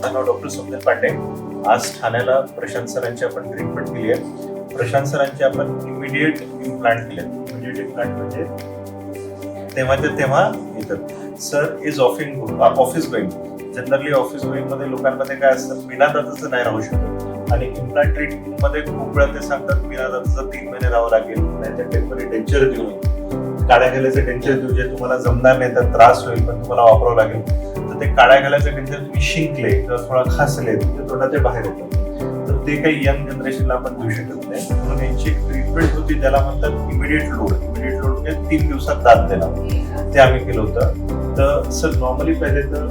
माझं नाव डॉक्टर स्वप्नील पांडे. आज ठाण्याला प्रशांत सरांची आपण ट्रीटमेंट केली आहे. प्रशांत सरांची आपण इमिडिएट इम्प्लांट केले. इमिडिएट इम्प्लांट म्हणजे तेव्हाच्या तेव्हा येतात. Sir is office going. Generally office going मध्ये लोकांमध्ये काय असतं, बिना दाताचं नाही राहू शकत. आणि इम्प्लांट ट्रीटमेंट मध्ये खूप वेळा ते सांगतात बिना दाताचं 3 महिने राहावं लागेल, नाही तर टेम्पररी डेंचर देऊ, काड्या घालायचं डेंचर देऊ, जे तुम्हाला जमणार नाही तर त्रास होईल पण तुम्हाला वापरावं लागेल. तर ते काड्या घालायचं डेंचर तुम्ही शिंकले किंवा थोडा खासले तर तोंडाचे बाहेर येतात. तर ते काही यंग जनरेशनला आपण देऊ शकत नाही. म्हणून यांची ट्रीटमेंट होती त्याला म्हणतात इमिडिएट लोड. इमिडिएट लोड म्हणजे 3 दिवसात दात देणं, ते आम्ही केलं होतं. तर सर नॉर्मली पहिले तर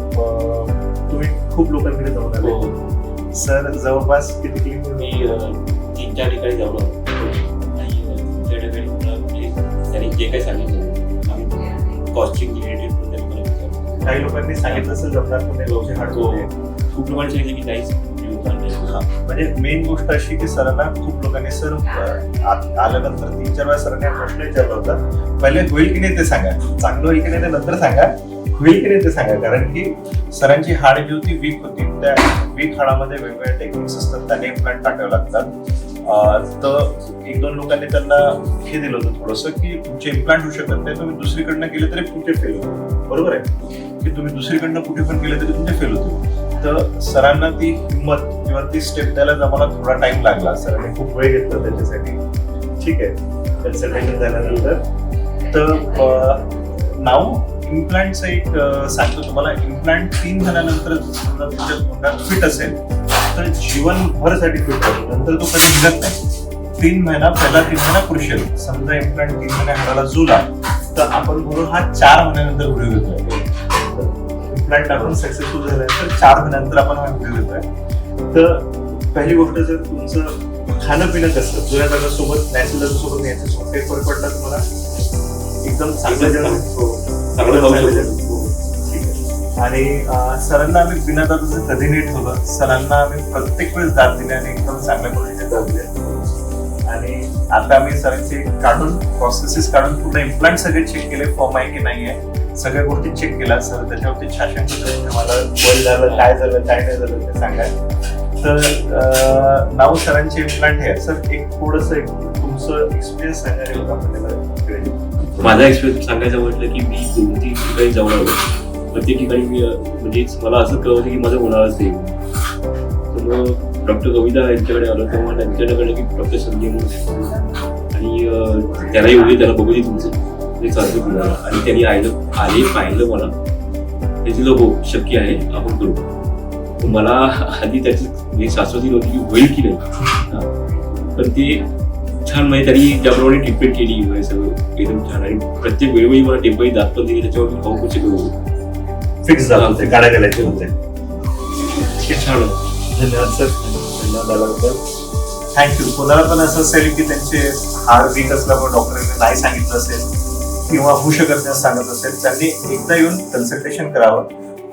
तुम्ही खूप लोकांकडे जाऊन आले. सर जवळपास किती क्लिनिक? मी 3-4 ठिकाणी जाऊन आलो आणि त्या ठिकाणी मला म्हणजे त्यांनी जे काही सांगितलं आम्ही कॉस्टिंग रिलेटेड पण त्यांनी मला विचारलं. काही लोकांनी सांगितलं असेल जमणार पण नाही, लोकचे हाड होते. खूप लोकांनी सांगितलं की नाहीच म्हणजे मेन गोष्ट अशी की सरांना खूप लोकांनी सर आल्यानंतर 3-4 वेळा सरांनी प्रश्न विचारला होता, पहिले होईल की नाही ते सांगा, चांगलं होईल की नाही ते नंतर सांगा, होईल की नाही ते सांगा. कारण की सरांची हाड जी होती वीक होती, त्या वीक हाडामध्ये वेगवेगळे टेक्निक्स असतात, त्यांनी इम्प्लांट टाकावे लागतात. तर 1-2 लोकांनी त्यांना हे दिलं होतं थोडंसं की तुमचे इम्प्लांट होऊ शकत नाही, तुम्ही दुसरीकडनं केले तरी पुढे फेल होते. बरोबर आहे की तुम्ही दुसरीकडनं कुठे पण केले तरी तुमचे फेल होते. तर सरांना ती हिंमत किंवा ती स्टेप द्यायला आम्हाला थोडा टाइम लागला. सरांनी खूप वेळ घेतला त्याच्यासाठी. ठीक आहे, कन्सल्टेशन झाल्यानंतर तर नाव इम्प्लांटचं एक सांगतो तुम्हाला. इम्प्लांट 3 महिन्यानंतर समजा तुमच्या तोंडात फिट असेल तर जीवनभरसाठी फिट होतो, नंतर तो कधी निघत नाही. 3 महिना पहिला 3 महिना क्रुशियल. समजा इम्प्लांट 3 महिन्या हाडाला जुला तर आपण म्हणून हा 4 महिन्यानंतर व्हिडिओ घेतोय. इम्प्लांट आपण सक्सेसफुल झाल्यानंतर 4 महिन्यानंतर आपण हा व्हिडिओ घेतोय. तर पहिली गोष्ट जर तुमचं खाणं पिणं कसं, जुन्या दादासोबत नॅचरल सोबत याच्यासोबत काही फरक पडला तुम्हाला? एकदम चांगलं जेवण, आणि सरांना आम्ही बिना दाताचं कधी नाही ठेवलं. सरांना आम्ही प्रत्येक वेळेस दात दिले आणि एकदम चांगल्या क्वालिटीचे दात दिले. आणि आता आम्ही सरांचे काढून प्रोसेसेस काढून पूर्ण इम्प्लांट सगळे चेक केले, फॉर्म आहे की नाही आहे, सगळ्या गोष्टी चेक केल्या. सर त्याच्यावरती शासन केलं, मला वय झालं, काय झालं काय नाही झालं ते सांगाय. तर नाव सरांचे इम्प्लांट आहे. सर एक थोडंसं तुमचं एक्सपिरियन्स सांगायला होतं आपल्याला. माझा एक्सपिरियन्स सांगायचं म्हटलं की मी 2-3 ठिकाणी जाऊन आलो. प्रत्येक ठिकाणी मी म्हणजे मला असं कळवलं की माझं होणारच नाही. तर मग डॉक्टर कविता यांच्याकडे आलो तेव्हा त्यांच्याकडे की डॉक्टर संजय म्हणून, आणि त्याला एवढे त्याला बघू दे तुमचं ते चालतं तुम्हाला. आणि त्यांनी आले पाहिलं मला, ते तिला हो शक्य आहे आपण करू. मला आधी त्याची म्हणजे शाश्वती नव्हती की होईल की नाही, पण ते छान म्हणजे त्यांनी ज्याप्रमाणे ट्रीटमेंट केली सगळं एकदम छान. आणि प्रत्येक वेळोवेळी मला टेम्पररी दात पण दिली, त्याच्यावर मी खाऊ कसे करू फिक्स झालं होते, गाड्या घालायचे होते. छान. धन्यवाद सर, धन्यवाद आल्याबद्दल. थँक्यू. कोणाला पण असं असेल की त्यांचे हाड वीक असल्यामुळे डॉक्टरांनी नाही सांगितलं असेल किंवा होऊ शकत नाही सांगत असेल, त्यांनी एकदा येऊन कन्सल्टेशन करावं.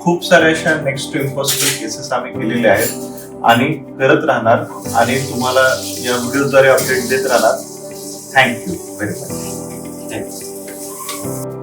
खूप साऱ्या अशा नेक्स्ट टू इम्पॉसिबल केसेस आम्ही केलेले आहेत आणि करत राहणार, आणि तुम्हाला या व्हिडिओद्वारे अपडेट देत राहणार. Thank you very much. थँक्यू.